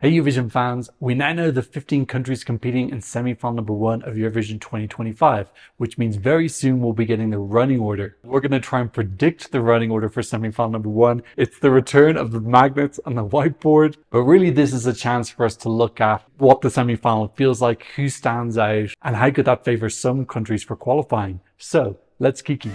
Hey Eurovision fans, we now know the 15 countries competing in semi-final number 1 of Eurovision 2025, which means very soon we'll be getting the running order. We're going to try and predict the running order for semi-final number 1. It's the return of the magnets on the whiteboard, but really this is a chance for us to look at what the semi-final feels like, who stands out, and how could that favour some countries for qualifying. So, let's kiki.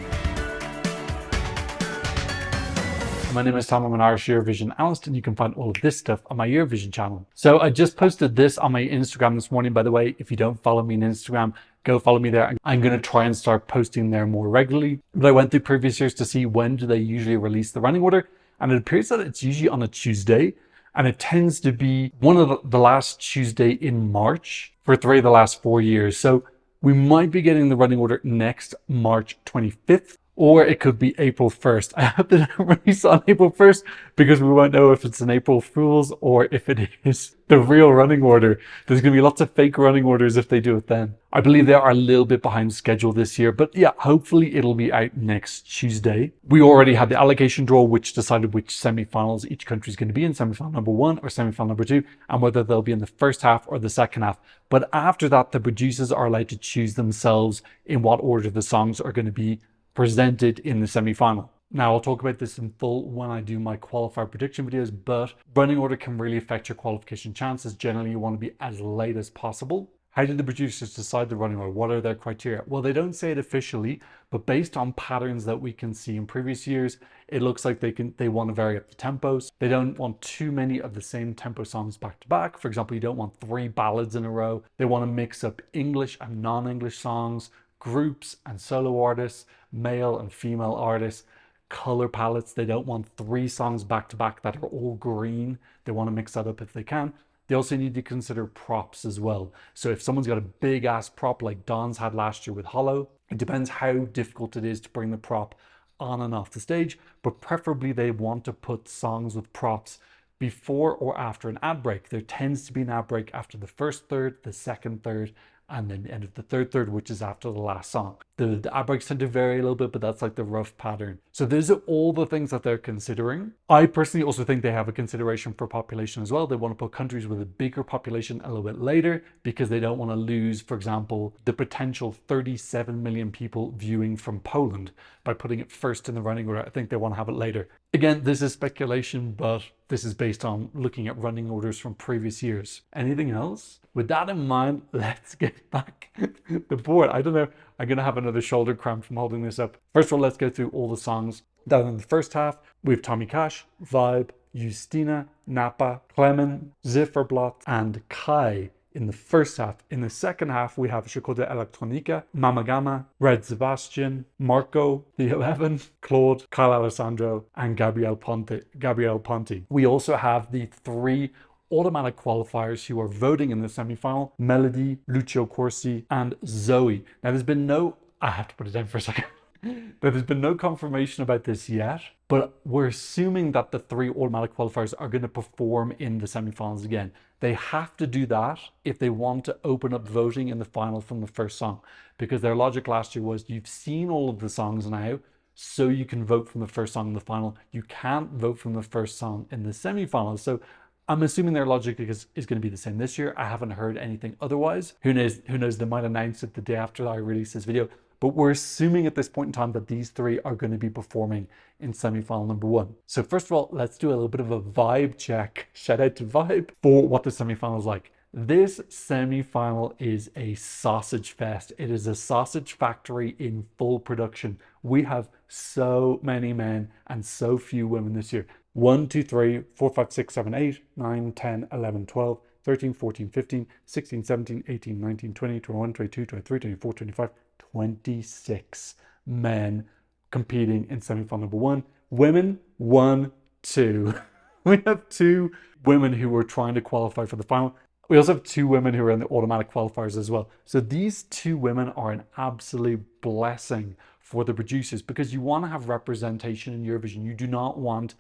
My name is Tom, I'm an Irish Eurovision analyst, and you can find all of this stuff on my Eurovision channel. So I just posted this on my Instagram this morning, by the way. If you don't follow me on Instagram, go follow me there. I'm going to try and start posting there more regularly. But I went through previous years to see when do they usually release the running order, and it appears that it's usually on a Tuesday, and it tends to be one of the last Tuesday in March for 3 of the last 4 years. So we might be getting the running order next March 25th. Or it could be April 1st. I hope they don't release on April 1st because we won't know if it's an April Fool's or if it is the real running order. There's going to be lots of fake running orders if they do it then. I believe they are a little bit behind schedule this year, but yeah, hopefully it'll be out next Tuesday. We already had the allocation draw, which decided which semi-finals each country is going to be in, semi-final number 1 or semi-final number 2, and whether they'll be in the first half or the second half. But after that, the producers are allowed to choose themselves in what order the songs are going to be presented in the semi-final. Now I'll talk about this in full when I do my qualifier prediction videos, but running order can really affect your qualification chances. Generally, you want to be as late as possible. How did the producers decide the running order? What are their criteria? Well, they don't say it officially, but based on patterns that we can see in previous years, it looks like they want to vary up the tempos. They don't want too many of the same tempo songs back to back. For example, you don't want 3 ballads in a row. They want to mix up English and non-English songs, groups and solo artists, male and female artists, color palettes. They don't want 3 songs back to back that are all green. They want to mix that up if they can. They also need to consider props as well. So if someone's got a big ass prop like Don's had last year with Hollow, it depends how difficult it is to bring the prop on and off the stage, but preferably they want to put songs with props before or after an ad break. There tends to be an ad break after the first third, the second third, and then the end of the third, which is after the last song. The ad breaks tend to vary a little bit, but that's like the rough pattern. So those are all the things that they're considering. I personally also think they have a consideration for population as well. They want to put countries with a bigger population a little bit later because they don't want to lose, for example, the potential 37 million people viewing from Poland by putting it first in the running order. I think they want to have it later. Again, this is speculation, but this is based on looking at running orders from previous years. Anything else? With that in mind, let's get back the board. I don't know, I'm going to have another shoulder cramp from holding this up. First of all, let's go through all the songs that are in the first half. We have Tommy Cash, Vibe, Justina, Napa, Clemen, Zifferblatt, and Kai in the first half. In the second half, we have Shkoda Electronica, Mama Gama, Red Sebastian, Marco, The 11, Claude, Kyle Alessandro, and Gabriel Ponti. We also have the 3 automatic qualifiers who are voting in the semi-final: Melody, Lucio Corsi, and Zoe. Now there's been no, I have to put it down for a second. There's been no confirmation about this yet, but we're assuming that the 3 automatic qualifiers are going to perform in the semi-finals again. They have to do that if they want to open up voting in the final from the first song, because their logic last year was you've seen all of the songs now, so you can vote from the first song in the final. You can't vote from the first song in the semi-finals. So I'm assuming their logic is going to be the same this year. I haven't heard anything otherwise. Who knows? They might announce it the day after I release this video. But we're assuming at this point in time that these 3 are going to be performing in semi-final number 1. So first of all, let's do a little bit of a vibe check. Shout out to Vibe for what the semi-final is like. This semi-final is a sausage fest. It is a sausage factory in full production. We have so many men and so few women this year. 1, 2, 3, 4, 5, 6, 7, 8, 9, 10, 11, 12, 13, 14, 15, 16, 17, 18, 19, 20, 21, 22, 23, 24, 25, 26 men competing in semi-final number 1. Women, 1, 2. We have 2 women who were trying to qualify for the final. We also have 2 women who are in the automatic qualifiers as well. So these 2 women are an absolute blessing for the producers because you want to have representation in Eurovision. You do not want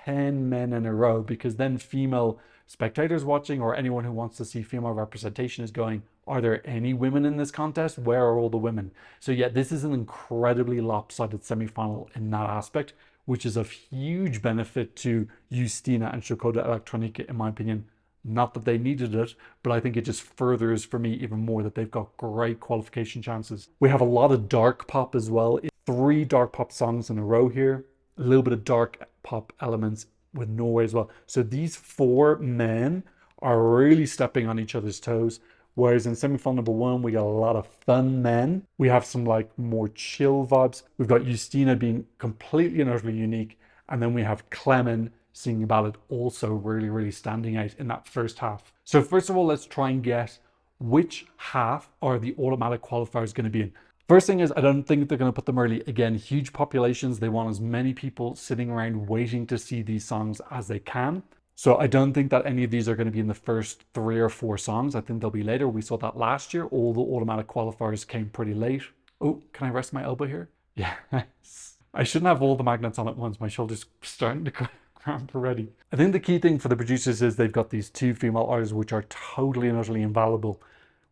10 men in a row, because then female spectators watching or anyone who wants to see female representation is going, are there any women in this contest? Where are all the women? So yeah, this is an incredibly lopsided semi-final in that aspect, which is of huge benefit to Justina and Shkoda Electronica, in my opinion. Not that they needed it, but I think it just furthers for me even more that they've got great qualification chances. We have a lot of dark pop as well. 3 dark pop songs in a row here. A little bit of dark pop elements with Norway as well. So these 4 men are really stepping on each other's toes. Whereas in semi-final number 1, we got a lot of fun men. We have some like more chill vibes. We've got Justina being completely and utterly unique. And then we have Clemen singing a ballad also really, really standing out in that first half. So first of all, let's try and guess which half are the automatic qualifiers going to be in. First thing is, I don't think they're going to put them early. Again, huge populations. They want as many people sitting around waiting to see these songs as they can. So I don't think that any of these are going to be in the first 3 or 4 songs. I think they'll be later. We saw that last year. All the automatic qualifiers came pretty late. Oh, can I rest my elbow here? Yes. I shouldn't have all the magnets on at once. My shoulder's starting to cramp already. I think the key thing for the producers is they've got these 2 female artists which are totally and utterly invaluable.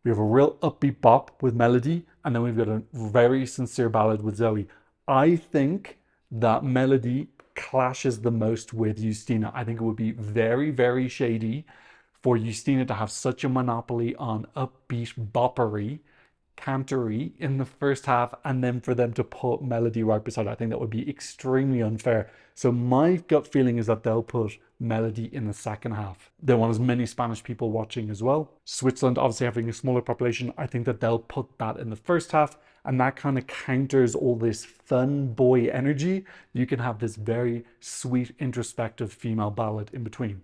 We have a real upbeat bop with Melody, and then we've got a very sincere ballad with Zoe. I think that Melody clashes the most with Justina. I think it would be very, very shady for Justina to have such a monopoly on upbeat boppery, cantery in the first half, and then for them to put Melody right beside her. I think that would be extremely unfair. So my gut feeling is that they'll put Melody in the second half. They want as many Spanish people watching as well. Switzerland obviously having a smaller population, I think that they'll put that in the first half, and that kind of counters all this fun boy energy. You can have this very sweet, introspective female ballad in between.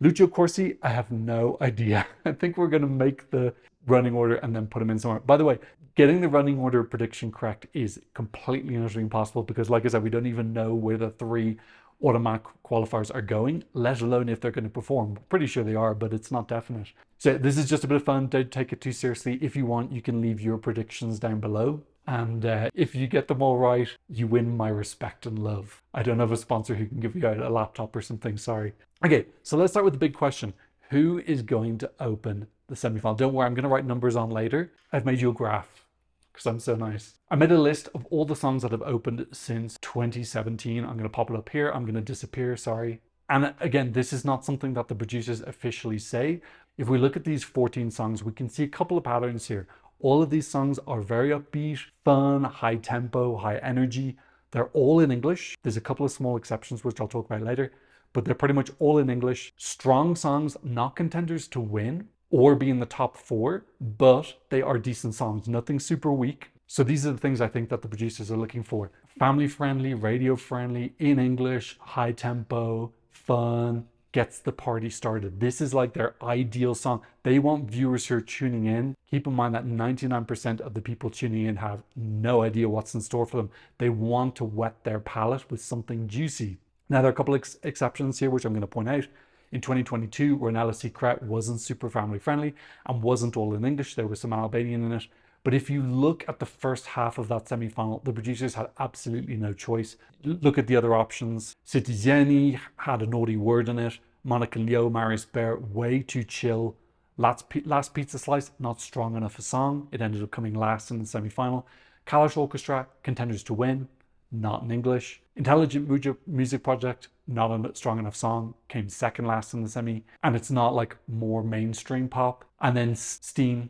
Lucio Corsi, I have no idea. I think we're going to make the running order and then put him in somewhere. By the way, getting the running order prediction correct is completely and utterly impossible because, like I said, we don't even know where the 3 automatic qualifiers are going, let alone if they're going to perform. Pretty sure they are, but it's not definite. So this is just a bit of fun. Don't take it too seriously. If you want, you can leave your predictions down below. And if you get them all right, you win my respect and love. I don't have a sponsor who can give you out a laptop or something, sorry. Okay, so let's start with the big question. Who is going to open the semi-final? Don't worry, I'm going to write numbers on later. I've made you a graph because I'm so nice. I made a list of all the songs that have opened since 2017. I'm going to pop it up here. I'm going to disappear, sorry. And again, this is not something that the producers officially say. If we look at these 14 songs, we can see a couple of patterns here. All of these songs are very upbeat, fun, high tempo, high energy. They're all in English. There's a couple of small exceptions, which I'll talk about later, but they're pretty much all in English. Strong songs, not contenders to win or be in the top 4, but they are decent songs, nothing super weak. So these are the things I think that the producers are looking for. Family friendly, radio friendly, in English, high tempo, fun, gets the party started. This is like their ideal song. They want viewers who are tuning in. Keep in mind that 99% of the people tuning in have no idea what's in store for them. They want to whet their palate with something juicy. Now, there are a couple of exceptions here, which I'm going to point out. In 2022, Ronella Secret wasn't super family friendly and wasn't all in English. There was some Albanian in it. But if you look at the first half of that semi-final, the producers had absolutely no choice. Look at the other options. Citizieni had a naughty word in it. Monica Leo, Marius Bear, way too chill. Last Pizza Slice, not strong enough a song. It ended up coming last in the semi-final. Kalash Orchestra, contenders to win, not in English. Intelligent Music Project, not a strong enough song, came second last in the semi. And it's not like more mainstream pop. And then Steen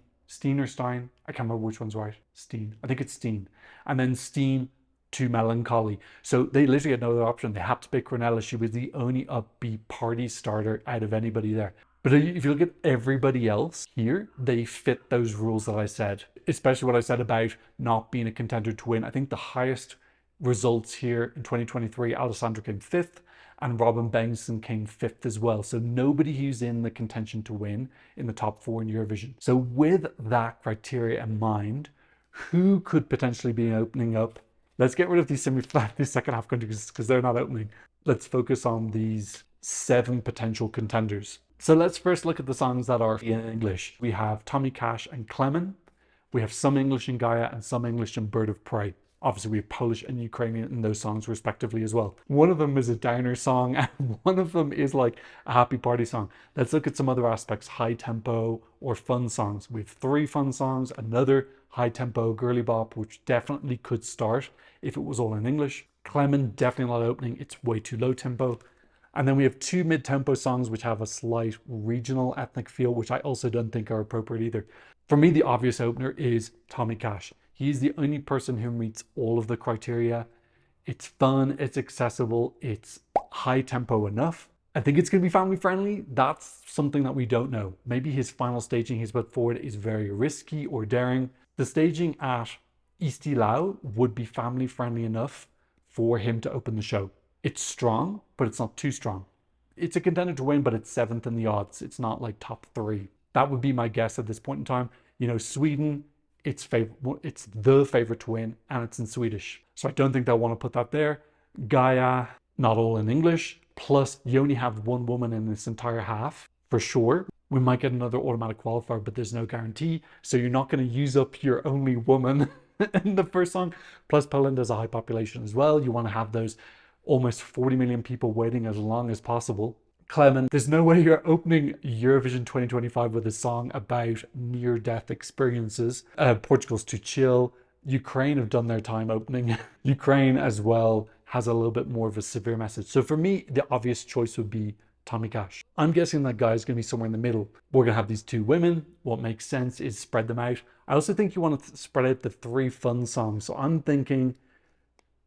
or Stein, I can't remember which one's right. Steen, I think it's Steen. And then Steen to Melancholy. So they literally had no other option. They had to pick Ronella. She was the only upbeat party starter out of anybody there. But if you look at everybody else here, they fit those rules that I said, especially what I said about not being a contender to win. I think the highest results here in 2023, Alessandra came 5th and Robin Bengtsson came 5th as well. So nobody who's in the contention to win in the top 4 in Eurovision. So with that criteria in mind, who could potentially be opening up? Let's get rid of these second half countries because they're not opening. Let's focus on these 7 potential contenders. So let's first look at the songs that are in English. We have Tommy Cash and Clemen. We have some English in Gaia and some English in Bird of Prey. Obviously, we have Polish and Ukrainian in those songs respectively as well. One of them is a downer song and one of them is like a happy party song. Let's look at some other aspects, high tempo or fun songs. We have 3 fun songs, another high tempo girly bop, which definitely could start if it was all in English. Clemen, definitely not opening. It's way too low tempo. And then we have two mid-tempo songs which have a slight regional ethnic feel, which I also don't think are appropriate either. For me, the obvious opener is Tommy Cash. He's the only person who meets all of the criteria. It's fun, it's accessible, it's high tempo enough. I think it's going to be family friendly. That's something that we don't know. Maybe his final staging he's put forward is very risky or daring. The staging at Istilao would be family friendly enough for him to open the show. It's strong, but it's not too strong. It's a contender to win, but it's seventh in the odds. It's not like top three. That would be my guess at this point in time. You know, Sweden, it's the favorite to win, and it's in Swedish. So I don't think they'll want to put that there. Gaia, not all in English. Plus, you only have one woman in this entire half, for sure. We might get another automatic qualifier, but there's no guarantee. So you're not going to use up your only woman in the first song. Plus, Poland has a high population as well. You want to have those almost 40 million people waiting as long as possible. Clement, there's no way you're opening Eurovision 2025 with a song about near-death experiences. Portugal's too chill. Ukraine have done their time opening. Ukraine as well has a little bit more of a severe message. So for me, the obvious choice would be Tommy Cash. I'm guessing that guy is going to be somewhere in the middle. We're going to have these two women. What makes sense is spread them out. I also think you want to spread out the three fun songs. So I'm thinking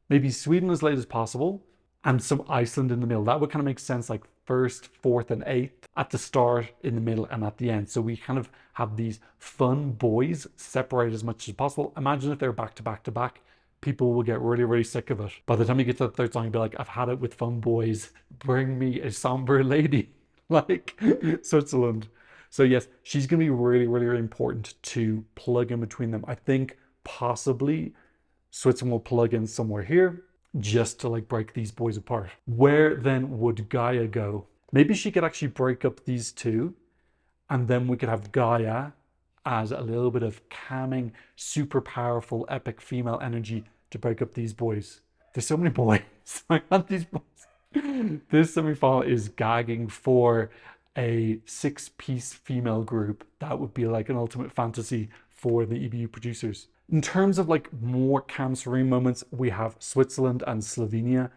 maybe Sweden as late as possible and some Iceland in the middle. That would kind of make sense, like first, fourth, and eighth at the start, in the middle, and at the end. So we kind of have these fun boys separated as much as possible. Imagine if they're back to back to back. People will get really, really sick of it. By the time you get to the third song, you'll be like, I've had it with fun boys. Bring me a somber lady, like Switzerland. So yes, she's going to be really, really, really important to plug in between them. I think possibly Switzerland will plug in somewhere here just to like break these boys apart. Where then would Gaia go? Maybe she could actually break up these two, and then we could have Gaia as a little bit of calming, super powerful, epic female energy to break up these boys. There's so many boys. I want these boys. This semi-final is gagging for a 6-piece female group. That would be like an ultimate fantasy for the EBU producers. In terms of like more calm, serene moments, we have Switzerland and Slovenia,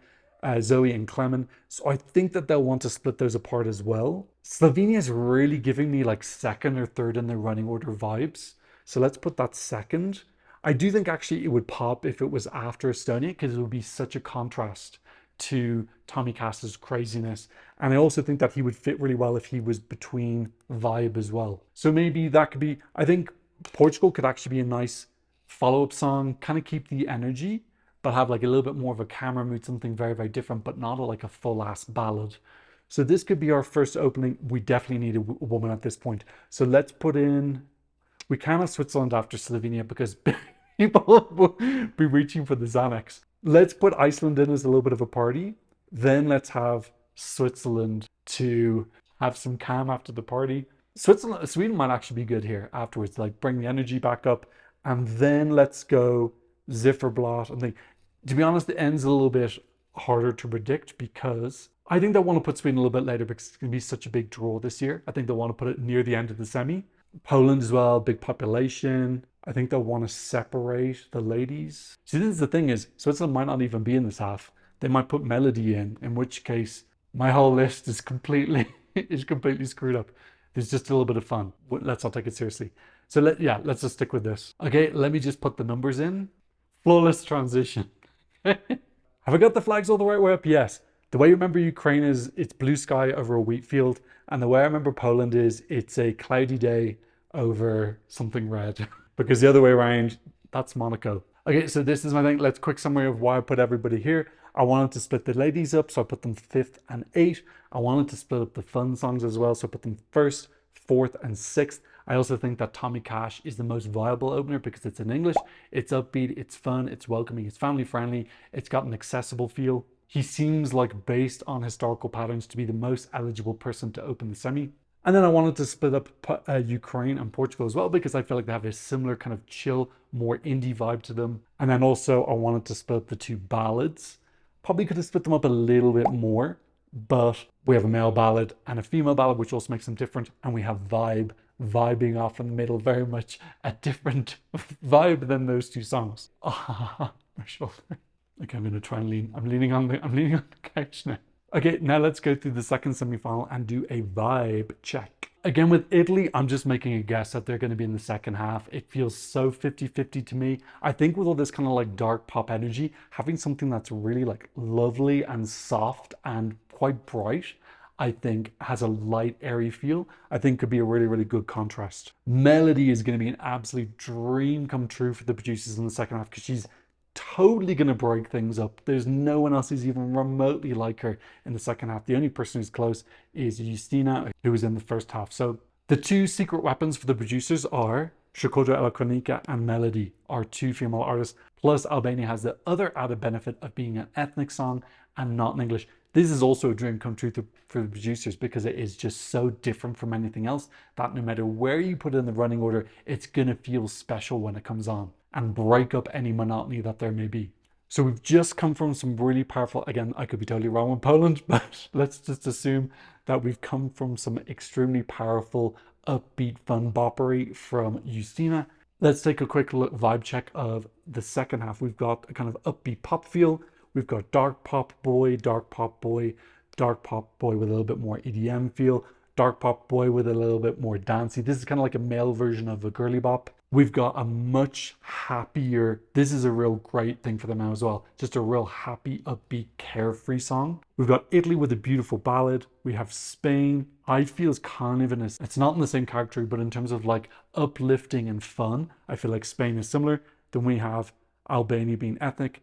Zoe and Clement. So I think that they'll want to split those apart as well. Slovenia is really giving me like second or third in the running order vibes. So let's put that second. I do think actually it would pop if it was after Estonia, because it would be such a contrast to Tommy Cash's craziness. And I also think that he would fit really well if he was between vibe as well. So maybe that could be, I think Portugal could actually be a nice follow-up song, kind of keep the energy, but have like a little bit more of a camera mood, something very, very different, but not like a full-ass ballad. So this could be our first opening. We definitely need a woman at this point. So let's put in, we can have Switzerland after Slovenia because people will be reaching for the Xanax. Let's put Iceland in as a little bit of a party. Then let's have Switzerland to have some calm after the party. Sweden might actually be good here afterwards, like bring the energy back up. And then let's go Zifferblatt. And think, to be honest, the end's a little bit harder to predict because I think they'll want to put Sweden a little bit later because it's going to be such a big draw this year. I think they'll want to put it near the end of the semi. Poland as well, big population. I think they'll want to separate the ladies. See, this is the thing is, Switzerland might not even be in this half. They might put Melody in which case my whole list is completely screwed up. There's just a little bit of fun. Let's not take it seriously. So let's just stick with this. Okay, let me just put the numbers in. Flawless transition. Have I got the flags all the right way up? Yes. The way you remember Ukraine is it's blue sky over a wheat field. And the way I remember Poland is it's a cloudy day over something red. Because the other way around, that's Monaco. Okay, so this is my thing. Let's quick summary of why I put everybody here. I wanted to split the ladies up, so I put them 5th and 8th. I wanted to split up the fun songs as well, so I put them 1st, 4th, and 6th. I also think that Tommy Cash is the most viable opener because it's in English, it's upbeat, it's fun, it's welcoming, it's family friendly, it's got an accessible feel. He seems like, based on historical patterns, to be the most eligible person to open the semi. And then I wanted to split up Ukraine and Portugal as well because I feel like they have a similar kind of chill, more indie vibe to them. And then also I wanted to split up the two ballads. Probably could have split them up a little bit more, but we have a male ballad and a female ballad, which also makes them different. And we have vibing off in the middle, very much a different vibe than those two songs. Oh, my shoulder. Okay, I'm going to try and lean. I'm leaning on the couch now. Okay, now let's go through the second semi-final and do a vibe check. Again, with Italy, I'm just making a guess that they're going to be in the second half. It feels so 50-50 to me. I think with all this kind of like dark pop energy, having something that's really like lovely and soft and quite bright, I think has a light, airy feel, I think could be a really, really good contrast. Melody is going to be an absolute dream come true for the producers in the second half because she's totally going to break things up. There's no one else who's even remotely like her in the second half. The only person who's close is Justina, who was in the first half. So the two secret weapons for the producers are Shkodra Elektronika and Melody, are two female artists. Plus Albania has the other added benefit of being an ethnic song and not in English. This is also a dream come true for the producers because it is just so different from anything else that no matter where you put it in the running order, it's going to feel special when it comes on and break up any monotony that there may be. So we've just come from some really powerful, again, I could be totally wrong with Poland, but let's just assume that we've come from some extremely powerful, upbeat, fun boppery from Justina. Let's take a quick look, vibe check of the second half. We've got a kind of upbeat pop feel. We've got dark pop boy, dark pop boy, dark pop boy with a little bit more EDM feel, dark pop boy with a little bit more dancey. This is kind of like a male version of a girly bop. We've got a much happier, this is a real great thing for them now as well, just a real happy, upbeat, carefree song. We've got Italy with a beautiful ballad. We have Spain, I feel is kind of it's not in the same category, but in terms of like uplifting and fun, I feel like Spain is similar. Then we have Albania being ethnic.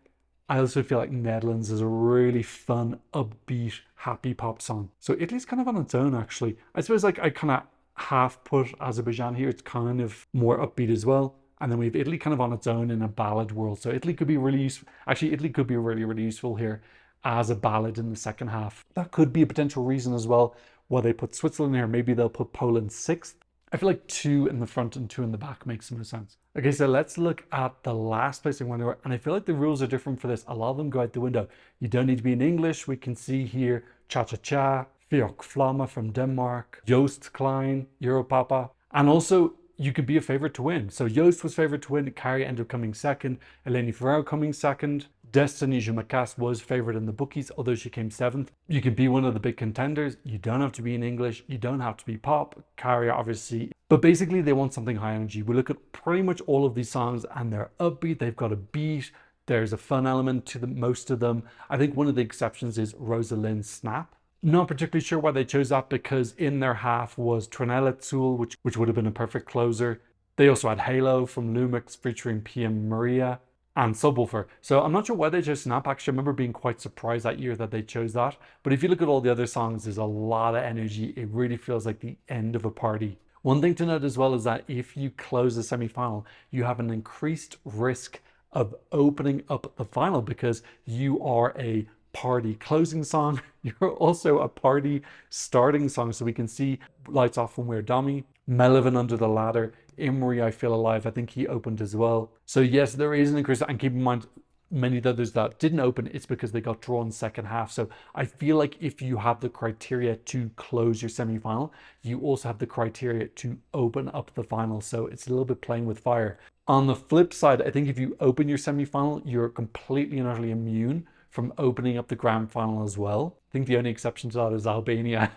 I also feel like Netherlands is a really fun, upbeat, happy pop song. So Italy's kind of on its own, actually. I suppose like I kind of half put Azerbaijan here. It's kind of more upbeat as well. And then we have Italy kind of on its own in a ballad world. So Italy could be really useful. Actually, Italy could be really, really useful here as a ballad in the second half. That could be a potential reason as well why they put Switzerland here. Maybe they'll put Poland sixth. I feel like two in the front and two in the back makes more sense. Okay, so let's look at the last placing winner. And I feel like the rules are different for this. A lot of them go out the window. You don't need to be in English. We can see here Cha Cha Cha, Fjok Flamme from Denmark, Joost Klein, Europapa. And also, you could be a favorite to win. So Joost was favorite to win. Carrie ended up coming second. Eleni Ferrero coming second. Destiny Jumakas was favorite in the bookies, although she came seventh. You can be one of the big contenders. You don't have to be in English. You don't have to be pop. Carrie, obviously. But basically, they want something high energy. We look at pretty much all of these songs and they're upbeat. They've got a beat. There's a fun element to most of them. I think one of the exceptions is Rosalind's Snap. Not particularly sure why they chose that because in their half was Tronelletsul, which would have been a perfect closer. They also had Halo from Lumix featuring PM Maria and Subwoofer. So I'm not sure why they chose Snap. Actually, I remember being quite surprised that year that they chose that. But if you look at all the other songs, there's a lot of energy. It really feels like the end of a party. One thing to note as well is that if you close the semi-final, you have an increased risk of opening up the final because you are a party closing song. You're also a party starting song. So we can see Lights Off from We're Dummy, Melvin Under the Ladder, Imri I Feel Alive. I think he opened as well. So yes, there is an increase. And keep in mind, many of the others that didn't open, it's because they got drawn second half. So I feel like if you have the criteria to close your semi-final, you also have the criteria to open up the final. So it's a little bit playing with fire. On the flip side, I think if you open your semi-final, you're completely and utterly immune from opening up the grand final as well. I think the only exception to that is Albania,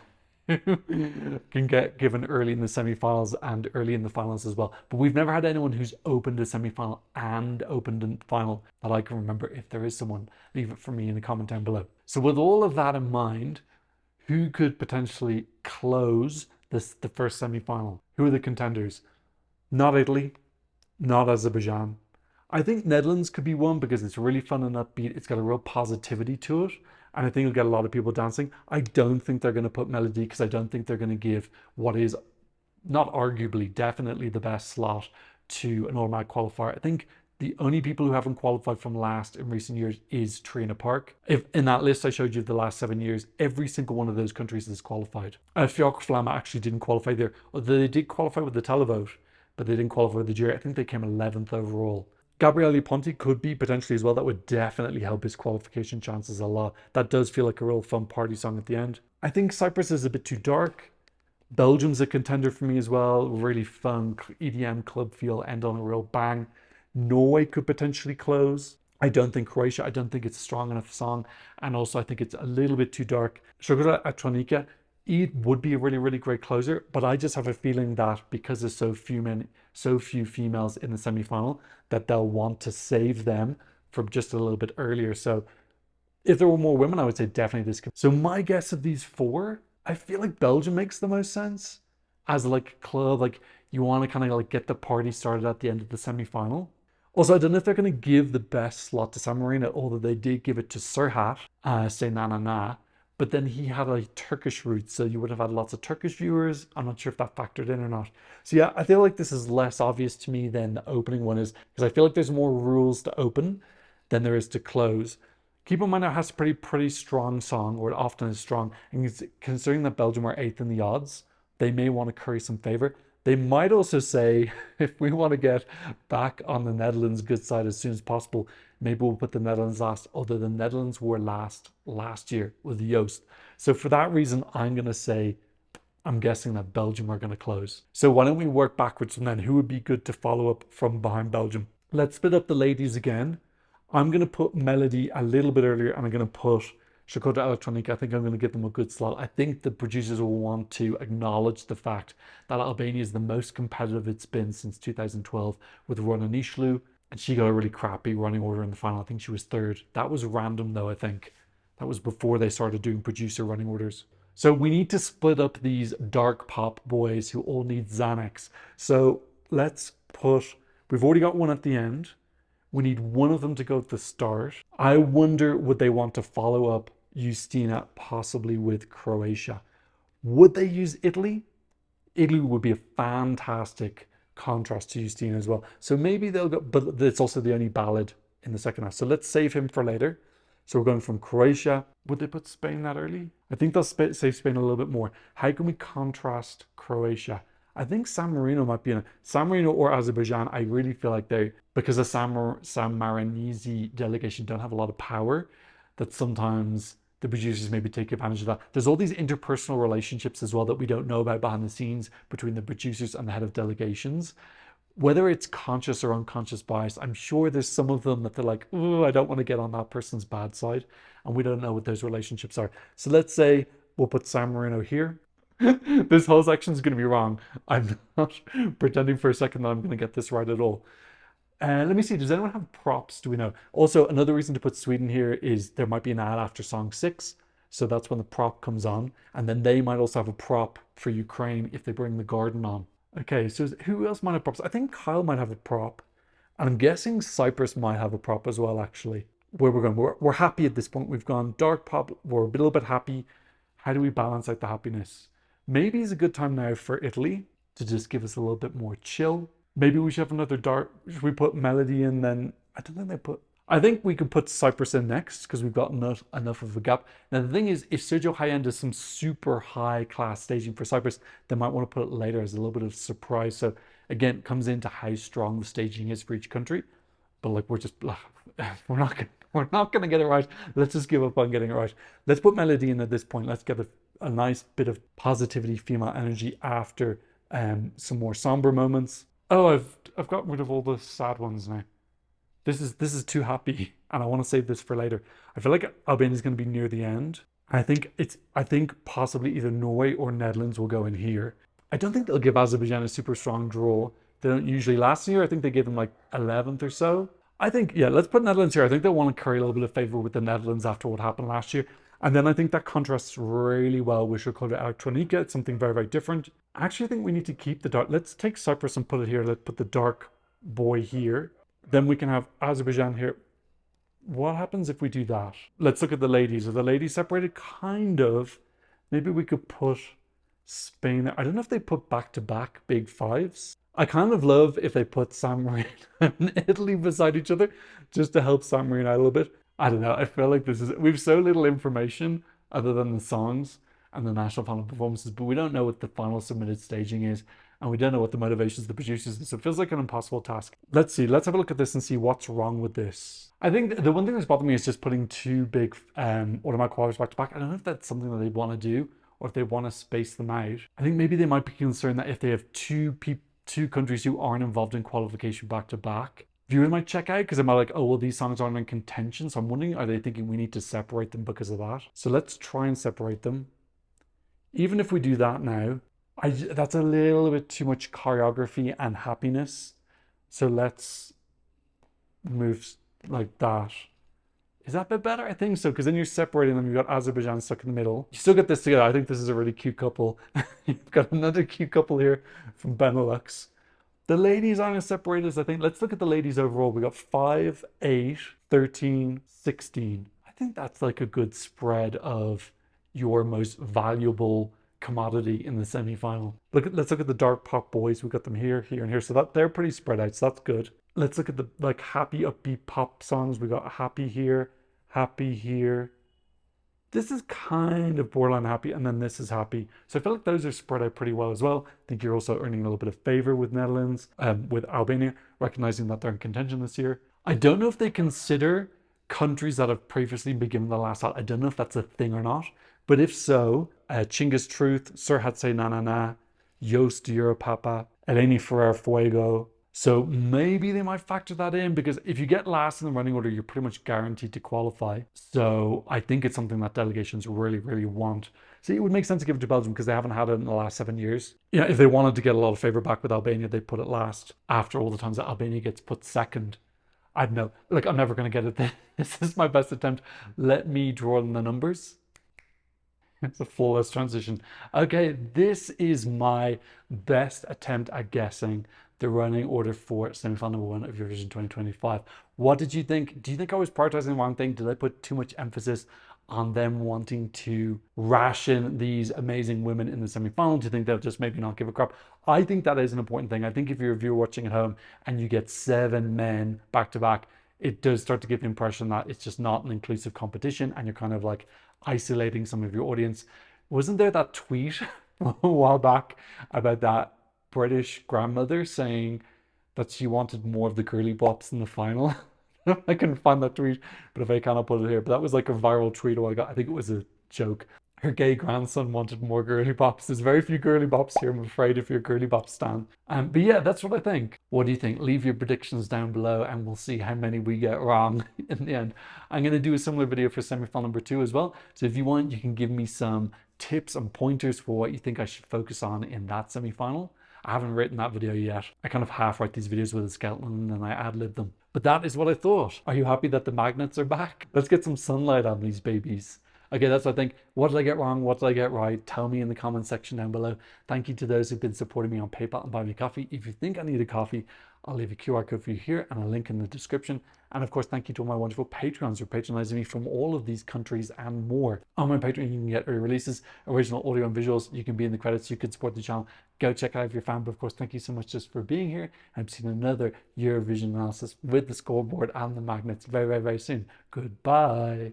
can get given early in the semi-finals and early in the finals as well. But we've never had anyone who's opened a semi-final and opened a final that I can remember. If there is someone, leave it for me in the comment down below. So with all of that in mind, who could potentially close the first semi-final? Who are the contenders? Not Italy, not Azerbaijan. I think Netherlands could be one because it's really fun and upbeat. It's got a real positivity to it. And I think it'll get a lot of people dancing. I don't think they're going to put Melody because I don't think they're going to give what is not arguably, definitely the best slot to an automatic qualifier. I think the only people who haven't qualified from last in recent years is Trina Park. If in that list I showed you the last 7 years, every single one of those countries is qualified. Fjok Flamme actually didn't qualify there. Although they did qualify with the televote, but they didn't qualify with the jury. I think they came 11th overall. Gabriele Ponti could be potentially as well. That would definitely help his qualification chances a lot. That does feel like a real fun party song at the end. I think Cyprus is a bit too dark. Belgium's a contender for me as well. Really fun EDM club feel, end on a real bang. Norway could potentially close. I don't think Croatia, I don't think it's a strong enough song. And also I think it's a little bit too dark. Sugar Electronica, it would be a really, really great closer, but I just have a feeling that because there's so few females in the semi-final, that they'll want to save them from just a little bit earlier. So if there were more women, I would say definitely this. So my guess of these four, I feel like Belgium makes the most sense as like a club. Like you want to kind of like get the party started at the end of the semi-final. Also, I don't know if they're going to give the best slot to San Marino, although they did give it to Serhat, say na na na. But then he had a Turkish route, so you would have had lots of Turkish viewers. I'm not sure if that factored in or not. So yeah, I feel like this is less obvious to me than the opening one is, because I feel like there's more rules to open than there is to close. Keep in mind it has a pretty strong song, or it often is strong. And considering that Belgium are 8th in the odds, they may want to curry some favor. They might also say, if we want to get back on the Netherlands' good side as soon as possible, maybe we'll put the Netherlands last, although the Netherlands were last year with Joost. So for that reason, I'm going to say, I'm guessing that Belgium are going to close. So why don't we work backwards from then? Who would be good to follow up from behind Belgium? Let's split up the ladies again. I'm going to put Melody a little bit earlier, and I'm going to put Shkoda Electronica. I think I'm going to give them a good slot. I think the producers will want to acknowledge the fact that Albania is the most competitive it's been since 2012 with Rona Nishlu, and she got a really crappy running order in the final. I think she was 3rd. That was random though, I think. That was before they started doing producer running orders. So we need to split up these dark pop boys who all need Xanax. So let's put, we've already got one at the end. We need one of them to go at the start. I wonder, would they want to follow up Justina possibly with Croatia? Would they use Italy? Italy would be a fantastic contrast to Justina as well. So maybe they'll go, but it's also the only ballad in the second half. So let's save him for later. So we're going from Croatia. Would they put Spain that early? I think they'll save Spain a little bit more. How can we contrast Croatia? I think San Marino might be in it. San Marino or Azerbaijan, I really feel like they, because the San Marinese delegation don't have a lot of power, that sometimes the producers maybe take advantage of that. There's all these interpersonal relationships as well that we don't know about behind the scenes between the producers and the head of delegations. Whether it's conscious or unconscious bias, I'm sure there's some of them that they're like, oh, I don't want to get on that person's bad side. And we don't know what those relationships are. So let's say we'll put San Marino here. This whole section is going to be wrong. I'm not pretending for a second that I'm going to get this right at all. Let me see, does anyone have props? Do we know? Also, another reason to put Sweden here is there might be an ad after song 6. So that's when the prop comes on. And then they might also have a prop for Ukraine if they bring the garden on. Okay, so who else might have props? I think Kyle might have a prop. And I'm guessing Cyprus might have a prop as well, actually. Where we're going, we're happy at this point. We've gone dark pop, we're a little bit happy. How do we balance out the happiness? Maybe it's a good time now for Italy to just give us a little bit more chill. Maybe we should have another dark, should we put Melody in then? I don't think they put, I think we could put Cyprus in next because we've got enough of a gap. Now the thing is, if Sergio High-End does some super high class staging for Cyprus, they might want to put it later as a little bit of surprise. So again, it comes into how strong the staging is for each country. But like, we're not gonna get it right. Let's just give up on getting it right. Let's put Melody in at this point. Let's get a nice bit of positivity, female energy after some more somber moments. Oh, I've gotten rid of all the sad ones now. This is too happy, and I want to save this for later. I feel like Albania is going to be near the end. I think possibly either Norway or Netherlands will go in here. I don't think they'll give Azerbaijan a super strong draw. They don't usually. Last year, I think they gave them like 11th or so. I think, yeah, let's put Netherlands here. I think they want to curry a little bit of favor with the Netherlands after what happened last year. And then I think that contrasts really well with Shkoda Electronica. It's something very, very different. I actually think we need to keep the dark. Let's take Cyprus and put it here. Let's put the dark boy here. Then we can have Azerbaijan here. What happens if we do that? Let's look at the ladies. Are the ladies separated? Kind of. Maybe we could put Spain there. I don't know if they put back-to-back big fives. I kind of love if they put San Marino and Italy beside each other just to help San Marino out a little bit. I don't know. I feel like we've so little information other than the songs and the national final performances, but we don't know what the final submitted staging is, and we don't know what the motivations of the producers is. So it feels like an impossible task. Let's see. Let's have a look at this and see what's wrong with this. I think the one thing that's bothering me is just putting two big automatic qualifiers back to back. I don't know if that's something that they want to do or if they want to space them out. I think maybe they might be concerned that if they have two countries who aren't involved in qualification back to back, Viewers might check out because they might like, oh, well, these songs aren't in contention. So I'm wondering, are they thinking we need to separate them because of that? So let's try and separate them. Even if we do that now, that's a little bit too much choreography and happiness. So let's move like that. Is that a bit better? I think so, because then you're separating them. You've got Azerbaijan stuck in the middle. You still get this together. I think this is a really cute couple. You've got another cute couple here from Benelux. The ladies aren't as separated as I think. Let's look at the ladies overall. We got 5, 8, 13, 16. I think that's like a good spread of your most valuable commodity in the semi-final. Let's look at the dark pop boys. We got them here, here, and here. So that they're pretty spread out. So that's good. Let's look at the like happy upbeat pop songs. We got happy here, happy here. This is kind of borderline happy, and then this is happy. So I feel like those are spread out pretty well as well. I think you're also earning a little bit of favor with Netherlands, with Albania, recognizing that they're in contention this year. I don't know if they consider countries that have previously been given the last shot. I don't know if that's a thing or not, but if so, Chinga's Truth, Surhatse Na Na Na, Yost Europapa, Eleni Ferrer Fuego. So maybe they might factor that in, because if you get last in the running order, you're pretty much guaranteed to qualify. So I think it's something that delegations really, really want. See, it would make sense to give it to Belgium because they haven't had it in the last 7 years. Yeah, if they wanted to get a lot of favor back with Albania, they put it last. After all the times that Albania gets put second. I don't know. Like, I'm never going to get it. This is my best attempt. Let me draw in the numbers. It's a flawless transition. Okay, this is my best attempt at guessing the running order for semi-final number 1 of Eurovision 2025. What did you think? Do you think I was prioritizing the wrong thing? Did I put too much emphasis on them wanting to ration these amazing women in the semi-final? Do you think they'll just maybe not give a crap? I think that is an important thing. I think if you're a viewer watching at home and you get 7 men back to back, it does start to give the impression that it's just not an inclusive competition and you're kind of like isolating some of your audience. Wasn't there that tweet a while back about that British grandmother saying that she wanted more of the girly bops in the final? I couldn't find that tweet, but if I cannot put it here. But that was like a viral tweet I got. I think it was a joke. Her gay grandson wanted more girly bops. There's very few girly bops here, I'm afraid, if you're a girly bop stan. But yeah, that's what I think. What do you think? Leave your predictions down below and we'll see how many we get wrong in the end. I'm going to do a similar video for semi-final number 2 as well. So if you want, you can give me some tips and pointers for what you think I should focus on in that semi-final. I haven't written that video yet. I kind of half write these videos with a skeleton and then I ad-lib them. But that is what I thought. Are you happy that the magnets are back? Let's get some sunlight on these babies. Okay, that's what I think. What did I get wrong? What did I get right? Tell me in the comment section down below. Thank you to those who've been supporting me on PayPal and Buy Me Coffee. If you think I need a coffee, I'll leave a QR code for you here and a link in the description. And of course, thank you to all my wonderful Patreons who are patronizing me from all of these countries and more. On my Patreon, you can get early releases, original audio and visuals. You can be in the credits. You can support the channel. Go check it out if you're a fan. But of course, thank you so much just for being here. I'm seeing another Eurovision analysis with the scoreboard and the magnets very, very, very soon. Goodbye.